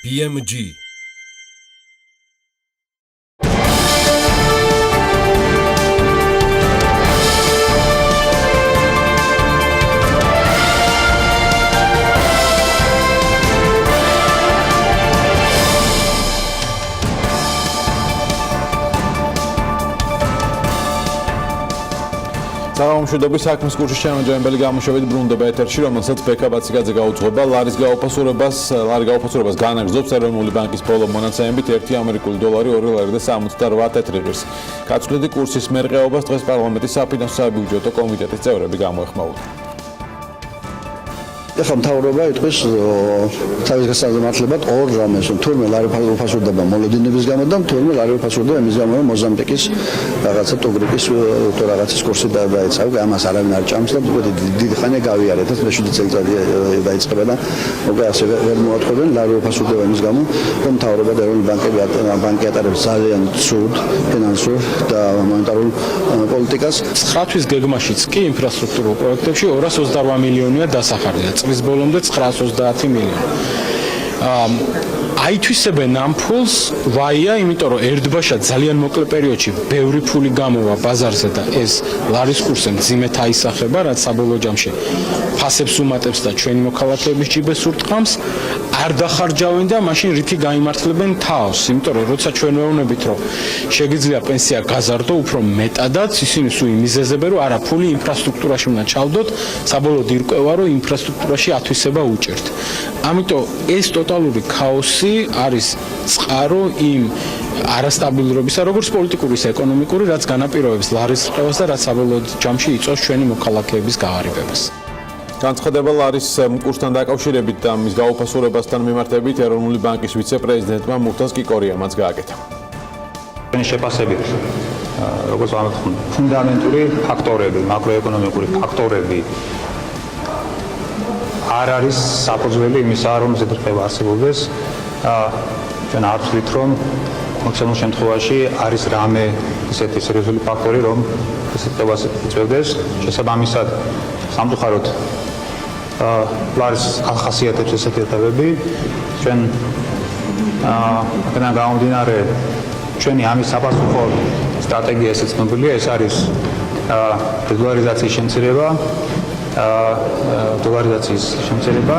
BMG. მშვიდობის საქმის კურსის შემოჯამებელი გამოშვებით ბრუნდება ეთერში, რომელსაც ბექა ბაციკაძე გაუძღვება. ლარის გაუფასურებას განაგრძობს ეროვნული ბანკის ბოლო მონაცემებით 1 ამერიკული დოლარი 2.68 ღირს. გაწყვეტილი კურსის მერყეობას დღეს პარლამენტის საფინანსო საბიუჯეტო კომიტეტის წევრები გამოეხმაურნენ. ეხლა მთავრობა იტყვის თავის გასაზრდელად ორ რამეს, თურმე ლარი უფასურდება მოლოდინების გამო და თურმე ლარი უფასურდება იმის გამო, რომ მოზამბიკის რაღაცა ტუგრიკის თუ რაღაცის კურსი დაეცავა, ამას არავინ არ ჭამს და დიდი ხანია გავიარეთ, და 7 წელიწადი დაიწყება და უკვე ასე ვერ მოატყობენ ლარი უფასურდება იმის გამო, რომ მთავრობა და ეროვნული ბანკი ატარებს ძალიან ცუდ ფინანსურ და მონეტარულ პოლიტიკას. ცხათვის გეგმაშიც კი ინფრასტრუქტურულ პროექტებში 228 მილიონია დასახარდა. წლის ბოლომდე 930 მილიონი. აითვისებენ ამ ფულს ვაია, იმიტომ რომ ერთბაშად ძალიან მოკლე პერიოდში ბევრი ფული გამოვა ბაზარზე და ეს ლარის კურსზე მძიმედ აისახება, რაც საბოლოო ჯამში ფასებს უმატებს და ჩვენი მოქალაქეების ჯიბეს ურტყამს, არ დახარჯავენ და მაშინ რითი გაიმართლებენ თავს, იმიტომ რომ როცა ჩვენ ვეუბნებით, რომ შეგიძლია პენსია გაზარდო, უფრო მეტადაც ისინი სულ იმიზეზებენ, რომ არა ფული ინფრასტრუქტურაში უნდა ჩავდოთ, საბოლოოდ ირკვევა, რომ ინფრასტრუქტურაში ათვისება უჭერთ. ამიტომ ეს ტოტალური ქაოსი არის წყარო იმ არასტაბილურობისა, როგორც პოლიტიკური, ისე ეკონომიკური, რაც განაპირობებს ლარის რყევას და რაც საბოლოოდ ჯამში იწვევს ჩვენი მოქალაქეების გავარიბებას. განცხადება ლარის კურსთან დაკავშირებით და მის გაუფასურებასთან მიმართებით ეროვნული ბანკის ვიცე-პრეზიდენტმა მუხტაზ კიკორიამაც გააკეთა. შეფასებით, როგორც ვამბობთ, ფუნდამენტური ფაქტორები, მაკროეკონომიკური ფაქტორები არ არის საფუძველი იმისა, რომ ზედრხევა არსებობდეს. ჩვენ არ ვთვლით, რომ მაქსიმალურ შემთხვევაში არის რამე ისეთი სერიოზული ფაქტორი, რომ ზედრხევას იწვევდეს. შესაბამისად, სამწუხაროდ ლარის ახასიათებს ესეთი ეტაპები. ჩვენ აქედან გამომდინარე, ჩვენი ამის საპასუხო სტრატეგია ესე ცნობილია, ეს არის დოლარიზაციის შემცირება.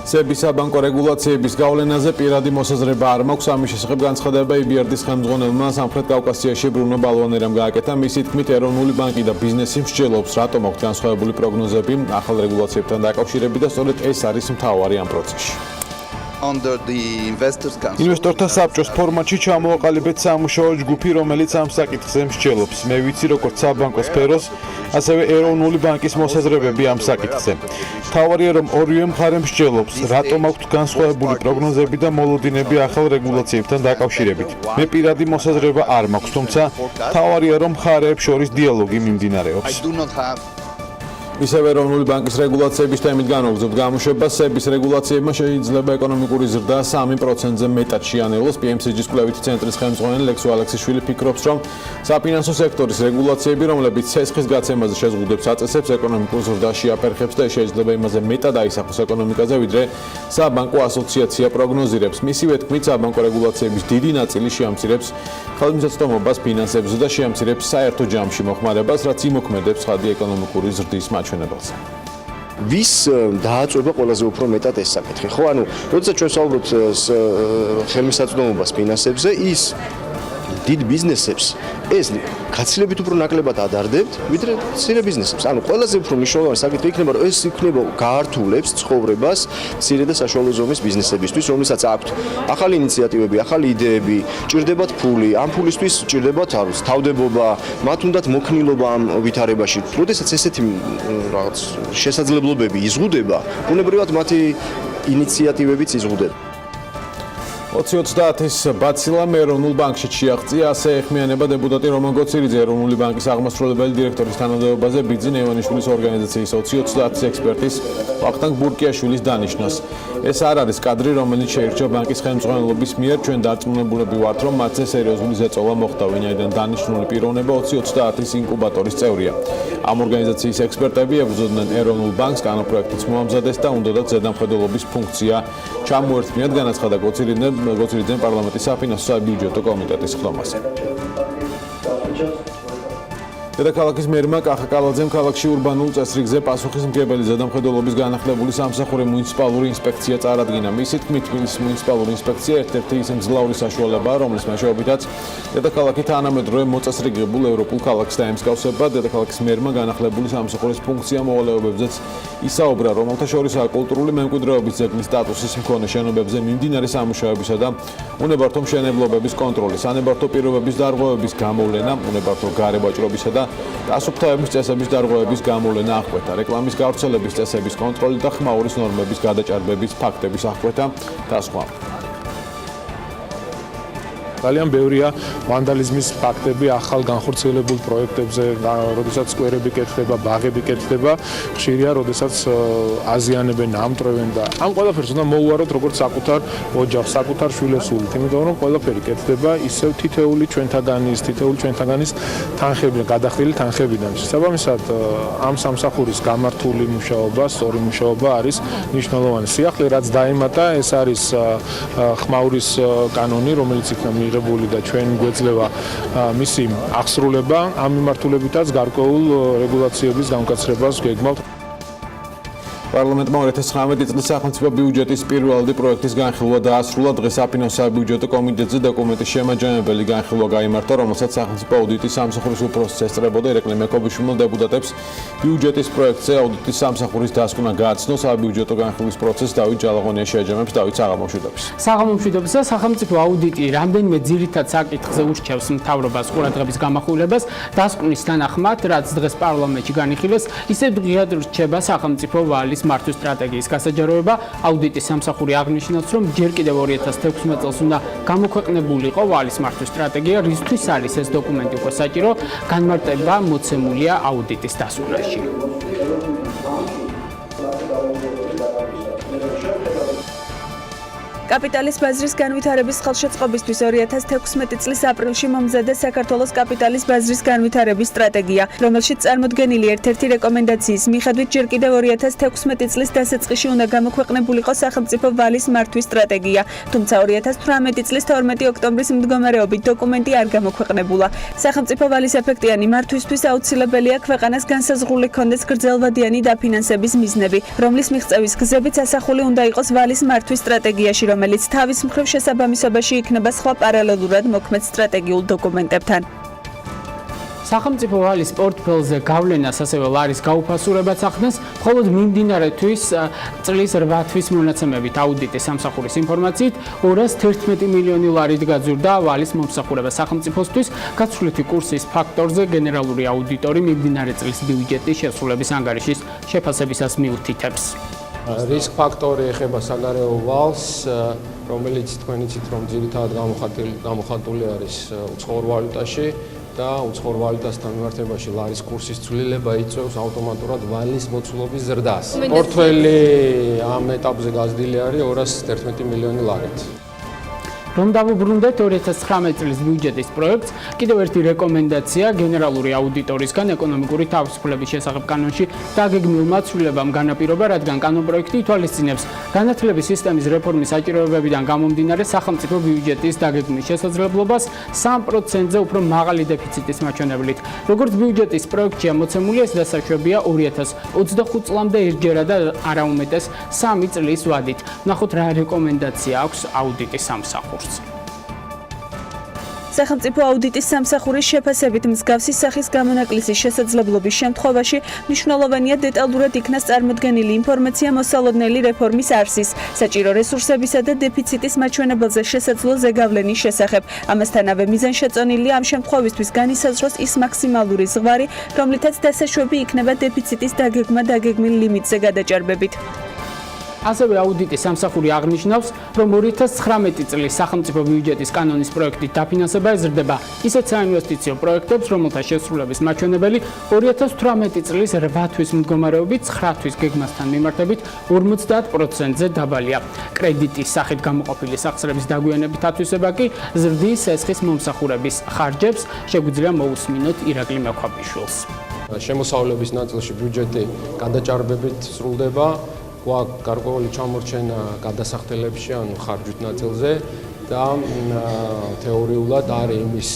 სების საბანკო რეგულაციების გავლენაზე პირადი მოსაზრება არ მაქვს. ამის შესახებ განცხადება EBRD-ის ხელმძღვანელმა სამხრეთ კავკასიაში ბრუნო ბალვანერამ გააკეთა. მისი თქმით, ეროვნული ბანკი და ბიზნესი მსჯელობს, რატომ აქვს განსხვავებული პროგნოზები ახალ რეგულაციებთან დაკავშირებით და სწორედ ეს არის მთავარი ამ პროცესში. ინვესტორთა საბჭოს ფორმატში ჩამოაყალიბეთ სამუშაო ჯგუფი, რომელიც ამ საკითხზე მსჯელობს. მე ვიცი, როგორც საბანკო სფეროს, ასევე ეროვნული ბანკის მოსაზრებები ამ საკითხზე. მთავარია, რომ ორივე მხარე მსჯელობს, რატომ აქვს განსხვავებული პროგნოზები და მოლოდინები ახალ რეგულაციებთან დაკავშირებით. მე პირადი მოსაზრება არ მაქვს, თუმცა მთავარია, რომ მხარეებს შორის დიალოგი მიმდინარეობს. ისევ ეროვნული ბანკის რეგულაციების თემით განვაგრძობთ გამოშვებას. სების რეგულაციებმა შეიძლება ეკონომიკური ზრდა 3%-ზე მეტად შეანელოს. PMCG-ის კვლევითი ცენტრის ხელმძღვანელი ლექსო ალექსიშვილი ფიქრობს, რომ საფინანსო სექტორის რეგულაციები, რომლებიც ცესხის გაცემაზე შეზღუდვებს აწესებს, ეკონომიკურ ზრდას შეაფერხებს და შეიძლება იმაზე მეტად აისახოს ეკონომიკაზე, ვიდრე საბანკო ასოციაცია პროგნოზირებს. მისივე თქმით, საბანკო რეგულაციების დიდი ნაწილი შეამცირებს ხელმისაწვდომობას ფინანსებზე და შეამცირებს საერთო ჯამში მოხმარებას, რაც იმოქმედებს ცხადი ეკონომიკური ზრდის მაჩვენებელზე. ვის დააწვება ყველაზე უფრო მეტად ეს საკითხი, ხო? ანუ, როდესაც ჩვენ ვსაუბრობთ ხელმისაწვდომობას ფინანსებზე, ის დიდ ბიზნესებს ეს გაცილებით უფრო ნაკლებად ადარდებთ, ვიდრე მცირე ბიზნესებს. ანუ ყველაზე უფრო მნიშვნელოვანი საკითხი იქნება, რომ ეს იქნება გაართულებს ცხოვრებას მცირე და საშუალო ზომის ბიზნესებისთვის, რომლითაც აქვთ ახალი ინიციატივები, ახალი იდეები, ჭირდებათ ფული, ამ ფულისთვის ჭირდებათ თავდებობა, მათ უნდათ მოქნილობა ამ ვითარებაში. როდესაც ესეთი რაღაც შესაძლებლობები იზღუდება, ბუნებრივად მათი ინიციატივებიც იზღუდება. 2030-ის ბაცილამ ეროვნულ ბანკში შეაღწია, ასე ეხმიანება დეპუტატი რომან გოცირიძე ეროვნული ბანკის აღმასრულებელი დირექტორის თანამდებობაზე ბიძინა ივანიშვილის ორგანიზაციის 2030-ის ექსპერტის ვახტანგ ბურკიაშვილის დანიშვნას. ეს არ არის კადრი, რომელიც შეირჩა ბანკის ხელმძღვანელობის მიერ. ჩვენ დარწმუნებულები ვართ, რომ მათზე სერიოზული ზეწოლა მოხდა, ვინაიდან დანიშნული პიროვნება 2030-ის ინკუბატორის წევრია. ამ ორგანიზაციის ექსპერტები ებრძოდნენ ეროვნულ ბანკს, კანონპროექტიც მოამზადეს და უნდათ ზედამხედველობის ფუნქცია ჩამოერთმიათ, განაცხადა გოცირიძემ პარლამენტის საფინანსო საბიუჯეტო კომიტეტის ხდომაზე. დედაქალაქის მერმა კახაკალაძემ ქალაქში ურბანულ წესრიგზე პასუხისმგებელი ზედამხედველობის განახლებული სამსახური მუნიციპალური ინსპექცია წარადგინა. მისი თქმით, მუნიციპალური ინსპექცია ერთ-ერთი ისე მძლავრი საშუალებაა, რომლის მეშვეობითაც დედაქალაქი თანამედროვე მოწესრიგებულ ევროპულ ქალაქს დაემსგავსება. დედაქალაქის მერმა განახლებული სამსახურის ფუნქცია მოვალეობებზეც ისაუბრა, რომელთა შორისაა კულტურული მემკვიდრეობის ძეგლის სტატუსის მქონე შენობებზე მიმდინარე სამუშაოებისა და უნებართო მშენებლობების კონტროლი, სანებართო პირობების დარღვევების გამოვლენა, უნებართო გარევაჭრობისა და დასუფთავების წესების დარღვევების გამოვლენა აღკვეთა, რეკლამის გავრცელების წესების კონტროლი და ხმაურის ნორმების გადაჭარბების ფაქტების აღკვეთა და სხვა. ძალიან ბევრია ვანდალიზმის ფაქტები ახალ განხორციელებულ პროექტებზე, როდესაც სკვერები კეთდება, ბაღები კეთდება, ხშირია, როდესაც აზიანებენ, ამტრევენ და ამ ყველაფერს უნდა მოუვაროთ როგორც საკუთარ ოჯახს, საკუთარ შვილესულით, იმიტომ რომ ყველაფერი კეთდება ისევ თითეული ჩვენთაგანის თანხებიდან, გადახდილი თანხებიდან. შესაბამისად, ამ სამსახურის გამართული მუშაობა, სწორი მუშაობა არის მნიშვნელოვანი. სიახლე რაც დაემატა, ეს არის ხმაურის კანონი, რომელიც იქნა მიღებული და ჩვენ გვეძლევა მისი აღსრულება. ამ მიმართულებითაც გარკვეულ რეგულაციების გამკაცრებას გეგმავთ. პარლამენტმა 2019 წლის სახელმწიფო ბიუჯეტის პირველადი პროექტის განხილვა დაასრულა. დღეს საფინანსო საბიუჯეტო კომიტეტზე დოკუმენტის შემაჯამებელი განხილვა გაიმართა, რომელსაც სახელმწიფო აუდიტის სამსახურის უფროსი ესწრებოდა. ირაკლი მეკობიშვილმა დეპუტატებს ბიუჯეტის პროექტზე აუდიტის სამსახურის დასკვნა გააცნო. საბიუჯეტო განხილვის პროცესს დავით ჯალაღონია შეაჯამებს. დავით საღამომშვიდობის. საღამომშვიდობის და სახელმწიფო აუდიტი რამდენიმე ძირითად საკითხზე ურჩევს მთავრობას ყურადღების გამახვილებას. დასკვნის თანახმად, რაც დღეს პარლამენტში განიხილეს, ისევ დღიად რჩება სახელმწიფო ვალის მართვის სტრატეგიის გასაჯაროება. აუდიტის სამსახური აღნიშნავს, რომ ჯერ კიდევ 2016 წელს უნდა გამოქვეყნებულიყო ვალის მართვის სტრატეგია, რისთვის არის ეს დოკუმენტი უკვე საჭირო, განმარტება მოცემულია აუდიტის დასკვნაში. კაპიტალის ბაზრის განვითარების ხელშეწყობისთვის 2016 წლის აპრილში მომზადა საქართველოს კაპიტალის ბაზრის განვითარების სტრატეგია, რომელშიც წარმოდგენილი ერთ-ერთი რეკომენდაციის მიხედვით ჯერ კიდევ 2016 წლის დასაწყისში უნდა გამოქვეყნებულიყო სახელმწიფო ვალის მართვის სტრატეგია, თუმცა 2018 წლის 12 ოქტომბრის მდგომარეობით დოკუმენტი არ გამოქვეყნებულა. სახელმწიფო ვალის ეფექტიანი მართვისთვის აუცილებელია ქვეყანას განსაზღვრული ჰქონდეს გრძელვადიანი დაფინანსების მიზნები, რომლის მიღწევის გზებიც ასახული უნდა იყოს ვალის მართვის სტრატეგიაში, რომელიც თავის მხრივ შესაბამისობაში იქნება სხვა პარალელურად მოქმედ სტრატეგიულ დოკუმენტებთან. სახელმწიფო ვალის პორტფელზე გავლენას ასევე ლარის გაუფასურებაც ახდენს, მხოლოდ მიმდინარე თვის წლის 8 თვის მონაცემებით აუდიტის სამსახურის ინფორმაციით 211 მილიონი ლარით გაძვირდა ვალის მომსახურება სახელმწიფოსთვის. გაცვლითი კურსის ფაქტორზე გენერალური აუდიტორი მიმდინარე წლის ბიუჯეტის შესრულების ანგარიშის შეფასებისას მიუთითებს. რისკ ფაქტორი ეხება საგარეო ვალს, რომელიც თქვენ იცით, რომ ძირითადად გამოხატული არის უცხოურ ვალუტაში და უცხოურ ვალუტასთან მიმართებაში ლარის კურსის ცვლილება იწვევს ავტომატურად ვალის მოცულობის ზრდას. პორტფელი ამ ეტაპზე გაზრდილი არის 211 მილიონი ლარით. რომ დავუბრუნდეთ 2019 წლის ბიუჯეტის პროექტს, კიდევ ერთი რეკომენდაცია გენერალური აუდიტორისგან ეკონომიკური თავისუფლების შესახებ კანონში დაგეგმილმა ცვლილებამ განაპირობა, რადგან კანონპროექტი ითვალისწინებს განათლების სისტემის რეფორმის საჭიროებებიდან გამომდინარე სახელმწიფო ბიუჯეტის დაგეგმვის შესაძლებლობას 3%-ზე უფრო მაღალი დეფიციტის მაჩვენებლით. როგორც ბიუჯეტის პროექტშია მოცემული, ეს დასაშვებია 2025 წლამდე ერთჯერად და არა უმეტეს 3 წლის ვადით. ნახოთ რა რეკომენდაცია აქვს აუდიტის სამსახურს. სახელმწიფო აუდიტის სამსახურის შეფასებით მსგავსი სახის გამონაკლისის შესაძლებლობის შემთხვევაში მნიშვნელოვანია დეტალურად იქნას წარმოდგენილი ინფორმაცია მოსალოდნელი რეფორმის არსის, საჭირო რესურსებისა და დეფიციტის მაჩვენებელზე შესაძლო ზეგავლენის შესახებ. ამასთანავე მიზანშეწონილია ამ შემთხვევისთვის განისაზღვროს ის მაქსიმალური ზღვარი, რომლითაც დასაშვები იქნება დეფიციტის დაგეგმილ ლიმიტზე გადაჭარბებით. ასევე აუდიტის სამსახური აღნიშნავს, რომ 2019 წლის სახელმწიფო ბიუჯეტის კანონის პროექტით დაფინანსება ეზრდება ისეთ საინვესტიციო პროექტებს, რომელთა შესრულების მაჩვენებელი 2018 წლის 8 თვის მდგომარეობით 9 თვის გეგმასთან მიმართებით 50%-ზე დაბალია. კრედიტის სახით გამოყოფილი სახსრების დაგვიანებით ათვისება კი ზრდის ესხის მომსახურების ხარჯებს. შეგვიძლია მოусმინოთ ირაკლი მექვაბიშვილს. შემოსავლების ნაწილში ბიუჯეტი გადაჭარბებით სრულდება. გვაქვს გარკვეული ჩამორჩენა გადასახდელებში, ანუ ხარჯვით ნაწილზე და თეორიულად არის იმის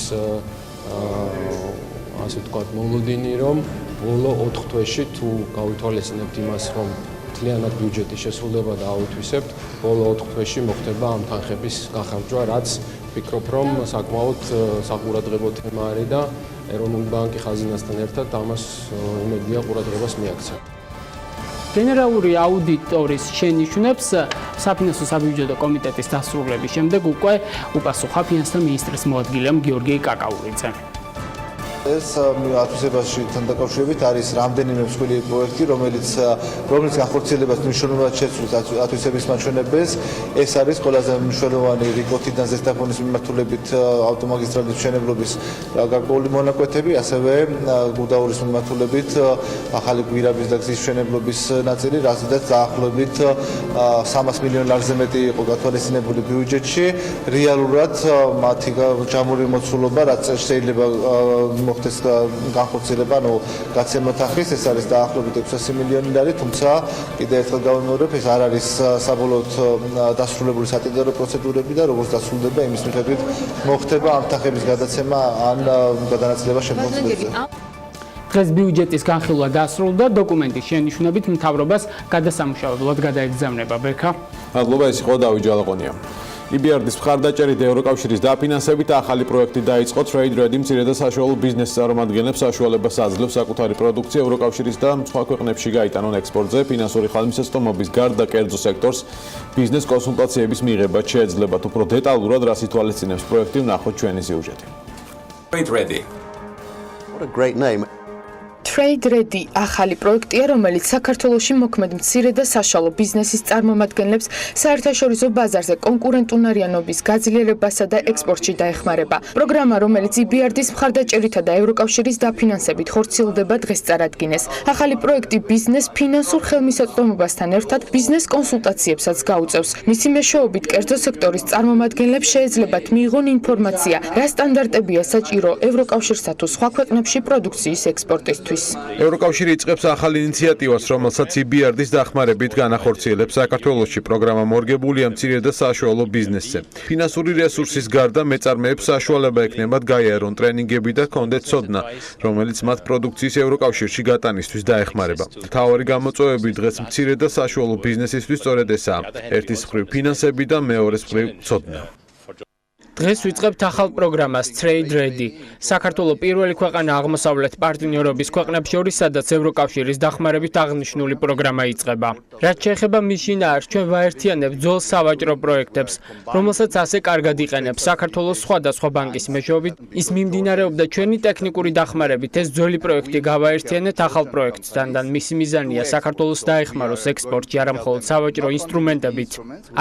ასე ვთქვათ, მოლოდინი, რომ ბოლო 4 თვეში თუ გავითვალისწინებთ იმას, რომ მთლიანად ბიუჯეტი შესრულდება და ავითვისებთ, ბოლო 4 თვეში მოხდება ამ თანხების გახარჯვა, რაც ვფიქრობ, რომ საკმაოდ საყურადღებო თემა არის და ეროვნული ბანკი ხაზინასთან ერთად ამას იმედია ყურადღებას მიაქცევს. გენერალური აუდიტორის შენიშვნებს საფინანსო საბიუჯეტო კომიტეტის დასრულების შემდეგ უკვე უპასუხა ფინანსთა მინისტრის მოადგილემ გიორგი კაკაურიძემ. ეს ათვისებაში დაკავშირებით არის რამდენიმე მსხვილი პროექტი, რომელიც განხორციელებას მნიშვნელოვნად შეცვლის ათვისების მაჩვენებელს. ეს არის ყველაზე მნიშვნელოვანი რიგოთიდან ზესტაფონის მიმართულებით ავტომაგისტრალის მშენებლობის გარკვეული მონაკვეთები, ასევე გუდაურის მიმართულებით ახალი გვირაბის და გზის მშენებლობის ნაწილი, რაზედაც დაახლოებით 300 მილიონ ლარზე მეტი იყო გათვალისწინებული ბიუჯეტში. რეალურად მათი ჯამური მოცულობა, რაც შეიძლება მოხდეს განხორციელება, ანუ გადაცემა თანხის, ეს არის დაახლოებით 600 მილიონი ლარი, თუმცა კიდევ ერთხელ გავიმეორებ, ეს არ არის საბოლოოდ დასრულებული სატენდერო პროცედურები და როგორც დასრულდება, იმის მიხედვით მოხდება ამ თანხების გადაცემა ან გადანაწილება შემდგომ წლებზე. დღეს ბიუჯეტის განხილვა დასრულდა, დოკუმენტის შენიშვნებით მთავრობას გადასამუშავებლად გადაეგზავნება. ბერქა. მადლობა, ეს იყო დავით ჯალაყონია. EBRD-ის მხარდაჭერით ევროკავშირის დაფინანსებით ახალი პროექტი დაიწყო Trade Ready მცირე და საშუალო ბიზნეს წარმომადგენლებს საშუალებას აძლევს საკუთარი პროდუქცია ევროკავშირის და სხვა ქვეყნებში გაიტანონ ექსპორტზე, ფინანსური ხალხმისაწვდომობის გარდა კერძო სექტორს ბიზნეს კონსულტაციების მიღება შეეძლებათ. უფრო დეტალურად რას ითვალისწინებს პროექტი, ვნახოთ ჩვენი სიუჟეტი. Trade Ready. What a great name. Trade Ready ახალი პროექტია, რომელიც საქართველოში მოქმედ მცირე და საშუალო ბიზნესის წარმომადგენლებს საერთაშორისო ბაზარზე კონკურენტუნარიანობის გაძლიერებასა და ექსპორტში დაეხმარება. პროგრამა, რომელიც EBRD-ის მხარდაჭერითა და ევროკავშირის დაფინანსებით ხორციელდება, დღეს წარადგინეს. ახალი პროექტი ბიზნეს ფინანსურ ხელმისაწვდომობასთან ერთად ბიზნეს კონსულტაციებსაც გაუწევს. მისი მეშვეობით კერძო სექტორის წარმომადგენლებს შეეძლებათ მიიღონ ინფორმაცია, რა სტანდარტებია საჭირო ევროკავშირსა თუ სხვა ქვეყნებში პროდუქციის ექსპორტისთვის. ევროკავშირი იწყებს ახალ ინიციატივას, რომელსაც EBRD-ის დახმარებით განახორციელებს საქართველოში. პროგრამა მორგებულია მცირე და საშუალო ბიზნესზე. ფინანსური რესურსის გარდა მეწარმეებს საშუალება ექნებათ გაიარონ ტრენინგები და კონდეთ ცოდნა, რომელიც მათ პროდუქციის ევროკავშირში გატანისთვის დაეხმარება. მთავარი გამოწვევები დღეს მცირე და საშუალო ბიზნესისთვის სწორედ ესაა: ერთის მხრივ ფინანსები და მეორეს მხრივ ცოდნა. დღეს ვიწყებთ ახალ პროგრამას Trade Ready. საქართველოს პირველი ქვეყანა აღმოსავლეთ პარტნიორობის ქვეყნებს შორის, სადაც ევროკავშირის დახმარებით აღნიშნული პროგრამა იწყება. რაც შეეხება მის შინაარსს, ჩვენ ვაერთიანებთ ძველ სავაჭრო პროექტებს, რომელსაც ასე კარგად იყენებს საქართველოს სხვადასხვა ბანკის მეშვეობით. ის მიმდინარეობდა ჩვენი ტექნიკური დახმარებით. ეს ძველი პროექტი გავაერთიანეთ ახალ პროექტთან და მისი მიზანია საქართველოს დაეხმაროს ექსპორტში არა მხოლოდ სავაჭრო ინსტრუმენტებით,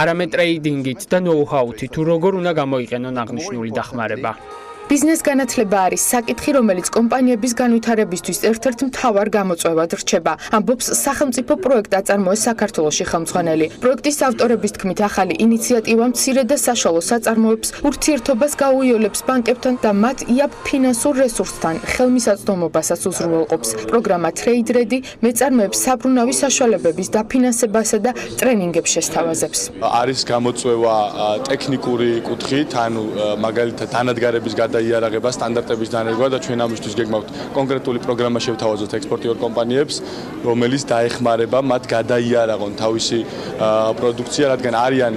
არამედ ტრეიდინგით და ნოუ-ჰაუით, თუ როგორ უნდა გამოიყენონ აღნიშნული დახმარება. ბიზნეს განათლება არის საკითხი, რომელიც კომპანიების განვითარებისთვის ერთ-ერთ მთავარ გამოწვევად რჩება. ამბობს სახელმწიფო პროექტ აწარმოეს საქართველოში ხელმძღვანელი. პროექტის ავტორების თქმით, ახალი ინიციატივა მცირე და საშუალო საწარმოებს ურთიერთობას გაუიოლებს ბანკებთან და მათ იაფ ფინანსურ რესურსთან ხელმისაწვდომობასაც უზრუნველყოფს. პროგრამა Trade Ready მეწარმეებს საბრუნავი საშუალებების დაფინანსებასა და ტრენინგებს შესთავაზებს. არის გამოწვევა ტექნიკური კუთხით, ანუ მაგალითად დანადგარების დაიარაღება, სტანდარტების დანერგვა და ჩვენ ამისთვის გეგმავთ კონკრეტული პროგრამა შევთავაზოთ ექსპორტიორ კომპანიებს, რომელიც დაეხმარება მათ გადაიარაღონ თავისი პროდუქცია, რადგან არიან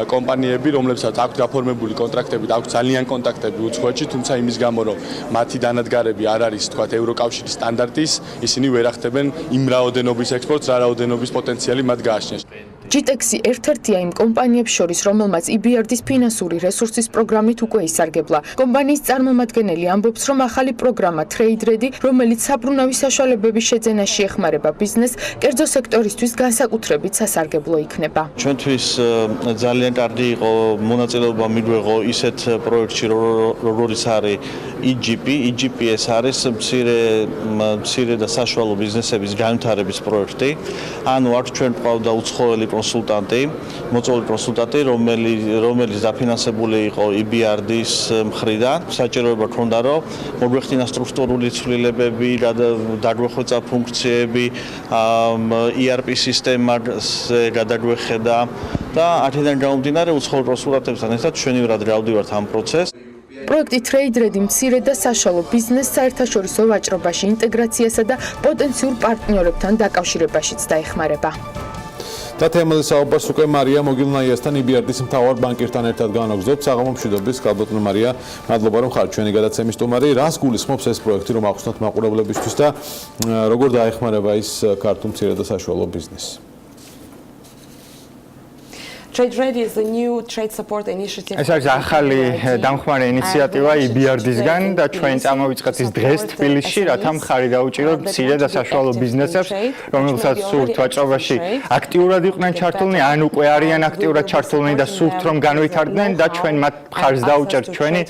კომპანიები, რომლებსაც აქვთ გაფორმებული კონტრაქტები და აქვთ ძალიან კონტაქტები უცხოეთში, თუმცა იმის გამო, რომ მათი დანადგარები არ არის, თქვათ, ევროკავშირის სტანდარტის, ისინი ვერ ახდენენ იმ რაოდენობის ექსპორტს, რა რაოდენობის პოტენციალი მათ გააჩნიათ. GTEX-ი ერთ-ერთია იმ კომპანიებს შორის, რომელმაც EBRD-ის ფინანსური რესურსის პროგრამით უკვე ისარგებლა. კომპანიის წარმომადგენელი ამბობს, რომ ახალი პროგრამა Trade Ready, რომელიც საბრუნავი საშუალებების შეძენაში ეხმარება ბიზნესს, კერძო სექტორისთვის განსაკუთრებით სასარგებლო იქნება. ჩვენთვის ძალიან კარგი იყო მონაწილეობა მიგვეღო ისეთ პროექტში, როგორიც არის EGP ეს არის მცირე და საშუალო ბიზნესების განვითარების პროექტი. ანუ აქ ჩვენ გვყავდა უცხოელი კონსულტანტი, მოწვეული კონსულტანტი, რომელიც დაფინანსებული იყო EBRD-ის მხრიდან. საჭიროება ჰქონდა, რომ მოგვეხდინა სტრუქტურული ცვლილებები, დაგვეხვეწა ფუნქციები, ERP სისტემაზე გადაგვეხედა და აქედან გამომდინარე უცხოელ კონსულტანტებთან ერთად ჩვენივრად გავდივართ ამ პროცესს. პროექტი Trade Ready მცირე და საშუალო ბიზნესს საერთაშორისო ვაჭრობაში ინტეგრაციასა და პოტენციურ პარტნიორებთან დაკავშირებაშიც დაეხმარება. და თემაზე საუბარს უკვე მარია მოგილნაიასთან EBRD-ის მთავარ ბანკირთან ერთად განვაგრძობთ. საღამო მშვიდობის, გალბატონო მარია, მადლობა რომ ხართ ჩვენი გადაცემის სტუმარი. რას გულისხმობს ეს პროექტი, რომ ახსნათ მაყურებლებისთვის და როგორ დაეხმარება ის ქართულ მცირე და საშუალო ბიზნესს? ეს არის ახალი დამხმარე ინიციატივა EBRD-ისგან და ჩვენ წამოვიწყეთ ის დღეს თბილისში, რათა მხარი დაუჭიროთ მცირე და საშუალო ბიზნესებს, რომელსაც სურთ ვაჭრობაში აქტიურად იყვნენ ჩართულნი, ან უკვე არიან აქტიურად ჩართულნი და სურთ რომ განვითარდნენ და ჩვენ მათ მხარს დაუჭერთ ჩვენი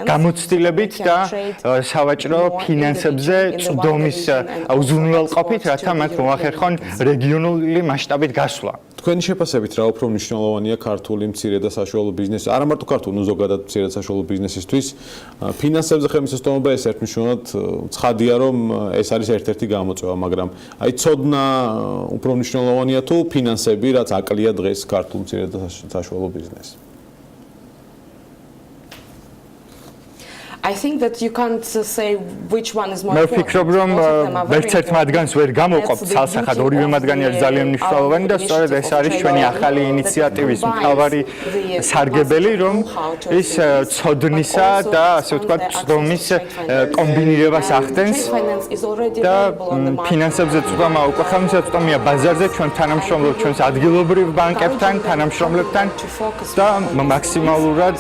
გამოცდილებით და სავაჭრო ფინანსებზე წვდომის უზრუნველყოფით, რათა მათ მოახერხონ რეგიონული მასშტაბით გასვლა. თქვენი შეფასებით რა უფრო მნიშვნელოვანია ქართული მცირე და საშუალო ბიზნესი, არა მარტო ქართული, ნუ ზოგადად მცირე და საშუალო ბიზნესისთვის, ფინანსებზე ხელმისაწვდომობა ეს ერთმნიშვნელოვნად ცხადია, რომ ეს არის ერთ-ერთი გამოწვევა, მაგრამ აი ცოდნა უფრო მნიშვნელოვანია თუ ფინანსები, რაც აკლია დღეს ქართულ მცირე და საშუალო ბიზნესს. მე ვფიქრობ, რომ ვერცერთ მათგანს ვერ გამოვყოფთ ცალსახად, ორივე მათგანი არის ძალიან მნიშვნელოვანი და სწორედ ეს არის ჩვენი ახალი ინიციატივის მთავარი სარგებელი, რომ ის ცოდნისა და ასე ვთქვათ, წვდომის კომბინირებას ახდენს და ფინანსებზე წვდომა უკვე ხელმისაწვდომია ბაზარზე, ჩვენ თანამშრომლობთ ჩვენს ადგილობრივ ბანკებთან, თანამშრომლებთან და მაქსიმალურად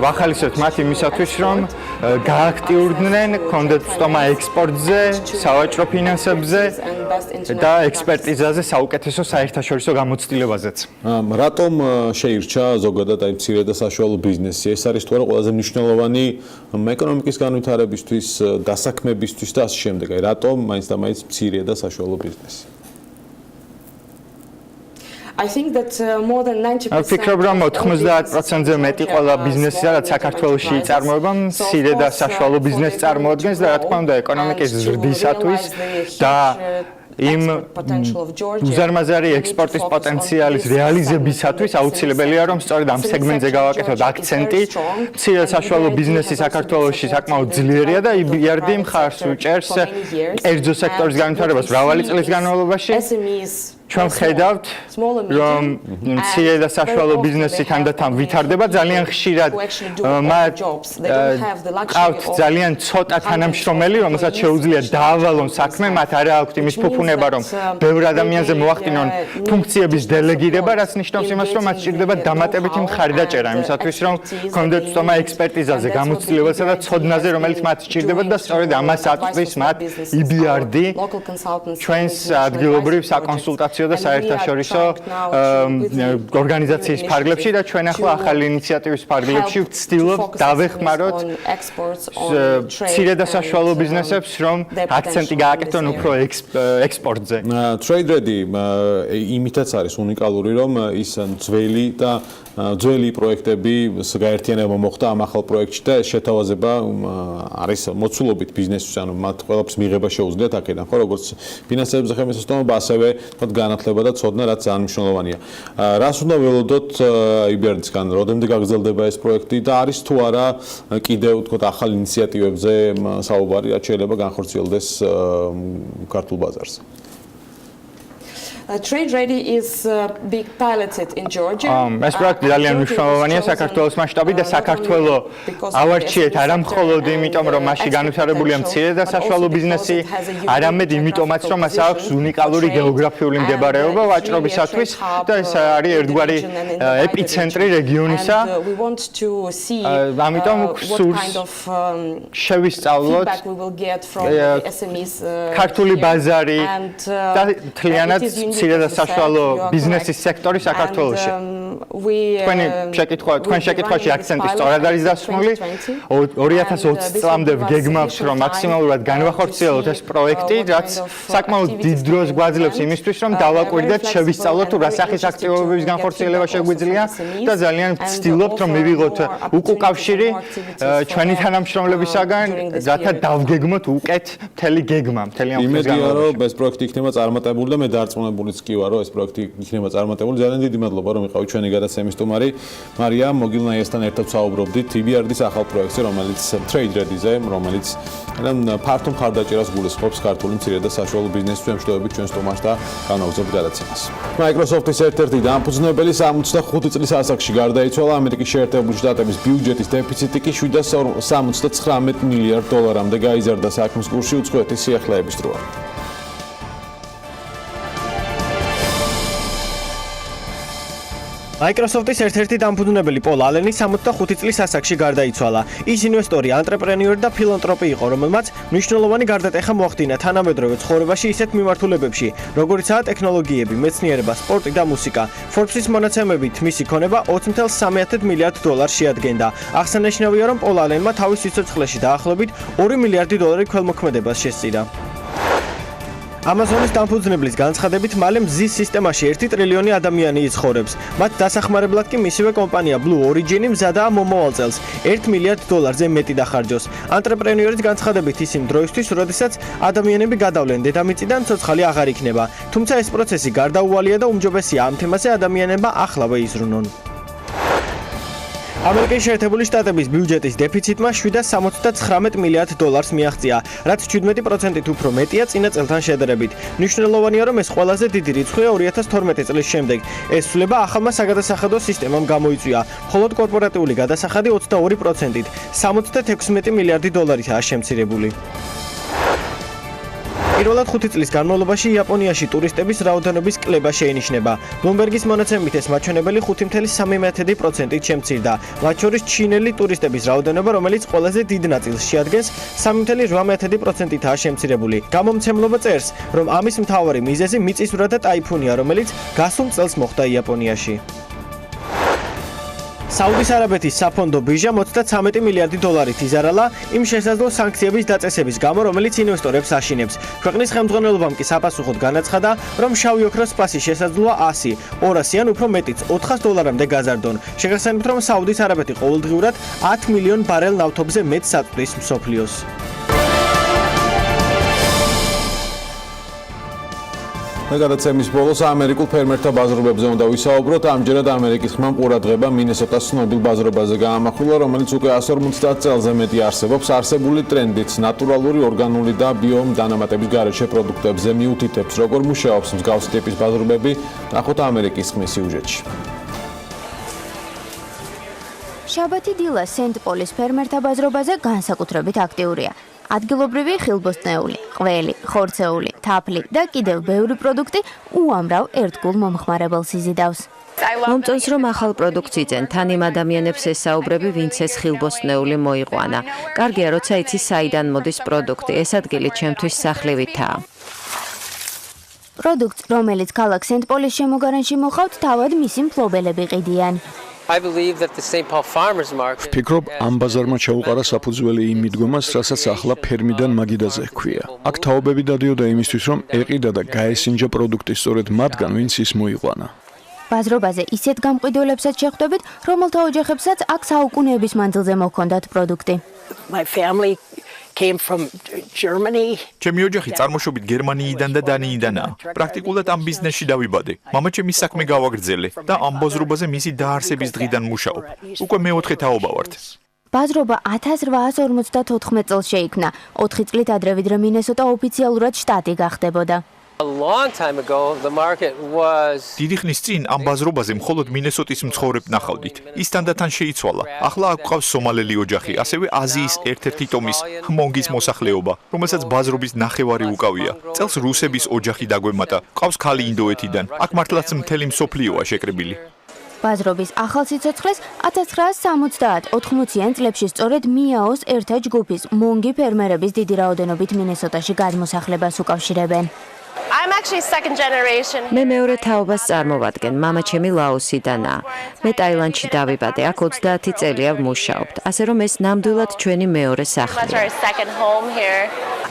ვახალისებთ მათ იმისათვის, რომ გააქტიურდნენ, კონდეთ წვდომა ექსპორტზე, სავაჭრო ფინანსებზე და ექსპერტიზაზე, საუკეთესო საერთაშორისო გამოცდილებაზეც. რატომ შეირჩა ზოგადად აი მცირე და საშუალო ბიზნესი? ეს არის თუ არა ყველაზე მნიშვნელოვანი ეკონომიკის განვითარებისთვის, დასაქმებისთვის და ასე შემდეგ. აი რატომ მაინც და მაინც მცირე და საშუალო ბიზნესი? ვფიქრობ, რომ 90%-ზე მეტი ყველა ბიზნესისა, რაც საქართველოში იწარმოება, მცირე და საშუალო ბიზნესს წარმოადგენს და რა თქმა უნდა, ეკონომიკის ზრდისათვის და იმ უზარმაზარი ექსპორტის პოტენციალის რეალიზებისათვის აუცილებელია, რომ სწორედ ამ სეგმენტზე გავაკეთოთ აქცენტი. მცირე და საშუალო ბიზნესი საქართველოში საკმაოდ ძლიერია და EBRD მხარს უჭერს კერძო სექტორის განვითარებას მრავალი წლის განმავლობაში. ჩვენ ვხედავთ, რომ მცირე და საშუალო ბიზნესი თანდათან ვითარდება ძალიან ხშირად. მათ ყავთ ძალიან ცოტა თანამშრომელი, რომელსაც შეუძლია დაავალონ საქმე, მათ არ აქვთ იმის ფუფუნება, რომ ბევრ ადამიანზე მოახდინონ ფუნქციების დელეგირება, რაც ნიშნავს იმას, რომ მათ სჭირდება დამატებითი მხარდაჭერა იმისათვის, რომ კონდეთ წვდომა ექსპერტიზაზე, გამოცდილებასა და ცოდნაზე, რომელიც მათ სჭირდება და სწორედ ამას აწვდის მათ EBRD, ჩვენს ადგილობრივ საკონსულტაციო და საერთაშორისო ორგანიზაციის ფარგლებში და ჩვენ ახლა ახალი ინიციატივის ფარგლებში ვცდილობთ დავეხმაროთ მცირე და საშუალო ბიზნესებს, რომ აქცენტი გააკეთონ უფრო ექსპორტზე. Trade Ready იმითაც არის უნიკალური, რომ ის ძველი პროექტები გაერთიანება მოხდა ამ ახალ პროექტში და შეთავაზება არის მოცულობით ბიზნესს, ანუ მათ ყველაფერს მიღება შეუძლიათ აქედან, ხო, როგორც ფინანსებზე ხელმისაწვდომობა, ასევე განათლება და ცოდნა, რაც ძალიან მნიშვნელოვანია. რას უნდა ველოდოთ EBRD-ისგან, რამდენიმდე გაგრძელდება ეს პროექტი და არის თუ არა კიდევ თქო ახალ ინიციატივებზე საუბარი, რაც შეიძლება განხორციელდეს ქართულ ბაზარზე? Trade Ready is being piloted in Georgia. ეს პროექტი ძალიან მნიშვნელოვანია საქართველოს მასშტაბით და საქართველოს ავარჩიეთ არა მხოლოდ იმიტომ რომ მასში განვითარებულია მცირე და საშუალო ბიზნესი, არამედ იმიტომაც რომ მას აქვს უნიკალური გეოგრაფიული მდებარეობა ვაჭრობისათვის და ეს არის ერთგვარი ეპიცენტრი რეგიონისა. ამიტომ სურს შევისწავლოთ ქართული ბაზარი და თლიანად მცირე და საშუალო ბიზნესის სექტორი საქართველოში. თქვენ შეკითხვაში აქცენტი სწორად არის დასმული. 2020 წლამდე ვგეგმავთ, რომ მაქსიმალურად განვახორციელოთ ეს პროექტი, რაც საკმაოდ დიდ დროს გვაძლევს იმისთვის, რომ დავაკვირდეთ, შევისწავლოთ თუ რა სახის აქტივობების განხორციელება შეგვიძლია და ძალიან ვცდილობთ, რომ მივიღოთ უკავშირი ჩვენი თანამშრომლებისაგან, რათა დავგეგმოთ უკეთ მთელი გეგმა, მთელი ამ იმედია, რომ ეს პროექტი იქნება წარმატებული და მე დარწმუნებულიც კი ვარ, რომ ეს პროექტი იქნება წარმატებული. ძალიან დიდი მადლობა, რომ იყავით ჩვენი გადაცემის სტუმარი. მარია მოგილნაიესთან ერთად ვსაუბრობდით EBRD-ის ახალ პროექტზე, რომელიც Trade Ready-ზე, რომელიც ფართო მხარდაჭერას გულისხმობს ქართული მცირე და საშუალო ბიზნესის შემსწავლებით ჩვენ სტუმარს და განაგზავნებთ გადაცემას. Microsoft-ის ერთ-ერთი დამფუძნებელი 65 წლის ასაკში გარდაიცვალა. ამერიკის შეერთებული შტატების ბიუჯეტის დეფიციტი კი 779 მილიარდ დოლარამდე გაიზარდა. საქმის კურსი უცხოეთის სიახლეების დროა. Microsoft-ის ერთ-ერთი დამფუძნებელი პოლ ალენი 65 წლის ასაკში გარდაიცვალა. ის ინვესტორი, ანტრეპრენიორი და ფილანტროპი იყო, რომელმაც მნიშვნელოვანი გარდატეხა მოახდინა თანამედროვე ცხოვრებაში ისეთ მიმართულებებში, როგორიცაა ტექნოლოგიები, მეცნიერება, სპორტი და მუსიკა. Forbes-ის მონაცემებით მისი ქონება 20.3 მილიარდ დოლარს შეადგენდა. აღსანიშნავია, რომ პოლ ალენმა თავის სიცოცხლეში დაახლოებით 2 მილიარდი დოლარი ქველმოქმედებას შესწირა. Amazonis დამფუძნებლის განცხადებით მალე მზის სისტემაში 1 ტრილიონი ადამიანი იცხოვრებს. მათ დასახმარებლად კი მისივე კომპანია Blue Origin მზადაა მომავალ წელს 1 მილიარდ დოლარზე მეტი დახარჯოს. ანტრეპრენიორის განცხადებით ის იმ დროისთვის, როდესაც ადამიანები გადავლენ დედამიწიდან, ცოცხალი აღარ იქნება. თუმცა ეს პროცესი გარდაუვალია და უმჯობესია ამ თემაზე ადამიანებმა ახლავე იზრუნონ. ამერიკის შეერთებული შტატების ბიუჯეტის დეფიციტმა 779 მილიარდ დოლარს მიაღწია, რაც 17%-ით უფრო მეტია წინა წელთან შედარებით. მნიშვნელოვანია, რომ ეს ყველაზე დიდი რიცხვია 2012 წლის შემდეგ. ეს ცვლილება ახალმა საგადასახადო სისტემამ გამოიწვია, მხოლოდ კორპორატიული გადასახადი 22%-ით, 76 მილიარდი დოლარითაა შემცირებული. პირველად 5 წლის განმავლობაში იაპონიაში ტურისტების რაოდენობის კლება შეინიშნება. Bloomberg-ის მონაცემით ეს მაჩვენებელი 5.3%-ით შემცირდა. მათ შორის ჩინელი ტურისტების რაოდენობა, რომელიც ყველაზე დიდ ნაწილს შეადგენს, 3.8%-ითაა შემცირებული. გამომცემლობა წერს, რომ ამის მთავარი მიზეზი მიწისძვრა და ტაიფუნია, რომელიც გასულ წელს მოხდა იაპონიაში. საუდის არაბეთის საფონდო ბირჟა 33 მილიარდი დოლარით იზარალა იმ შესაძლო სანქციების დაწესების გამო, რომელიც ინვესტორებს აშინებს. ქვეყნის ხელმძღვანელობამ კი საპასუხოდ განაცხადა, რომ შავი ოქროს ფასი შესაძლოა 100, 200 ან უფრო მეტიც 400 დოლარამდე გაზარდონ. შეგახსენებთ, რომ საუდის არაბეთი ყოველდღიურად 10 მილიონ ბარელ ნავთობზე მეტს აწვდის მსოფლიოს. გადაცემის ბოლოს ამერიკულ ფერმერთა ბაზრობებზე უნდა ვისაუბროთ. ამჯერად ამერიკის ხმამ ყურადღება მინესოტას ცნობილ ბაზრობაზე გაამახვილა, რომელიც უკვე 150 წელზე მეტი არსებობს. არსებული ტრენდიც ნატურალური, ორგანული და ბიოდანამატების გარეშე პროდუქტებზე მიუთითებს, როგორ მუშაობს მსგავსი ტიპის ბაზრობები. ნახოთ ამერიკის ხმის სიუჟეტში. შაბათი დილა სენტ-პოლის ფერმერთა ბაზრობაზე განსაკუთრებით აქტიურია. ადგილობრივი ხილბოსტნეული, ყველი, ხორცეული, თაფლი და კიდევ ბევრი პროდუქტი უამრავ ერთგულ მომხმარებელს იზიდავს. მომწონს, რომ ახალ პროდუქტს იძენ, თან იმ ადამიანებს ესაუბრები, ვინც ეს ხილბოსტნეული მოიყვანა. კარგია, როცა იცი საიდან მოდის პროდუქტი, ეს ადგილი ჩემთვის სახლივითაა. პროდუქტს, რომელიც ქალაქ სენტ-პოლის შემოგარენში მოხავთ, თავად მისი მფლობელები ყიდიან. ვფიქრობ, ამ ბაზარმა ჩაუყარა საფუძველი იმ მიდგომას, რასაც ახლა ფერმიდან მაგიდაზე ჰქვია. აქ თაობები დადიოდა იმისთვის, რომ ეყიდა და გაესინჯა პროდუქტი სწორედ მათგან, ვინც ის მოიყვანა. ბაზრობაზე ისეთ გამყიდველებსაც შეხვდებით, რომელთა ოჯახებსაც აქ საუკუნეების მანძილზე მოჰქონდათ პროდუქტი. ჩემი ოჯახი წარმოშობით გერმანიიდან და დანიიდანაა. პრაქტიკულად ამ ბიზნესში დავიბადე. მამა ჩემი საქმე გავაგრძელე და ამ ბაზრობაზე მისი დაარსების დღიდან მუშაობ. უკვე მეოთხე თაობა ვართ. ბაზრობა 1854 წელს შეიქმნა. 4 წლით ადრე ვიდრე მინესოტა ოფიციალურად შტატი გახდებოდა. დიდი ხნის წინ ამ ბაზრობაზე მხოლოდ მინესოტის მცხოვრებ ნახავდით. ის თანდათან შეიცვალა. ახლა აქ გვყავს სომალელი ოჯახი, ასევე აზიის ერთ-ერთი ტომის ჰმონგის მოსახლეობა, რომელსაც ბაზრობის ნახევარი უკავია. წელს რუსების ოჯახი დაგვემატა. ყავს ქალი ინდოეთიდან. აქ მართლაც მთელი მსოფლიოა შეკრებილი. ბაზრობის ახალ სიცოცხლეს 1970-80-იან წლებში სწორედ მიაოს ერთა ჯგუფის მონგი ფერმერების დიდი რაოდენობით მინესოტაში გადმოსახლებას უკავშირებენ. მე მეორე თაობას წარმოვადგენ, მამა ჩემი ლაოსიდანაა. მე ტაილანდში დავიბადე, აქ 30 წელია ვმუშაობთ, ასე რომ ეს ნამდვილად ჩვენი მეორე სახლია.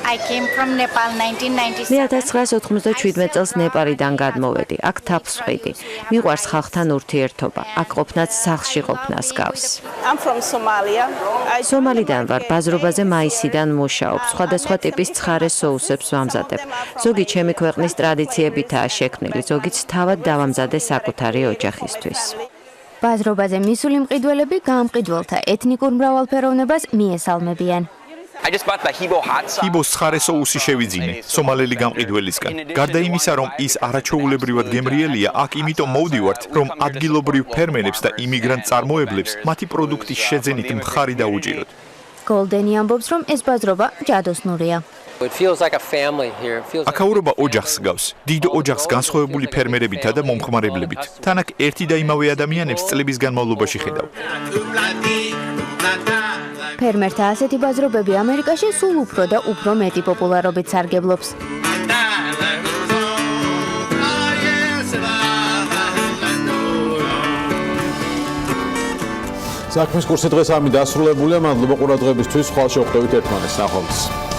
მე 1997 წელს ნეპალიდან გადმოვედი, აქ თაფლს ვყიდი. მიყვარს ხალხთან ურთიერთობა, აქ ყოფნაც სახლში ყოფნას გავს. სომალიდან ვარ, ბაზრობაზე მაისიდან მუშაობ, სხვადასხვა ტიპის ცხარე соусებს ვამზადებ. ზოგი ჩემი ქვეყნის ტრადიციებითაა შექმნილი, ზოგიც თავად დავამზადე საკუთარი ოჯახისთვის. ბაზრობაზე მისული მყიდველები გამყიდველთა ეთნიკურ მრავალფეროვნებას მიესალმებიან. ჰიბოს ცხარე соуსი შევიძინე სომალელი გამყიდველისგან. გარდა იმისა, რომ ის არაჩვეულებრივად გემრიელია, აქ იმიტომ მოვდივართ, რომ ადგილობრივ ფერმერებს და იმიგრანტ წარმოებლებს მათი პროდუქტის შეძენით მხარი დაუჭიროთ. გოლდენი ამბობს, რომ ეს ბაზრობა ჯადოსნურია. აქაურობა ოჯახს გავს. დიდ ოჯახს განსხვავებული ფერმერებითა და მომხმარებლებით. თან აქ ერთი და იმავე ადამიანებს წლების განმავლობაში ხედავ. ფერმერთა ასეთი ბაზრობები ამერიკაში სულ უფრო და უფრო მეტი პოპულარობით სარგებლობს. საქმის კურსი დღეს ამი დასრულებულია. მადლობა ყურადღებისთვის. ხვალ შევხვდებით ერთმანეთს. ნახვამდის.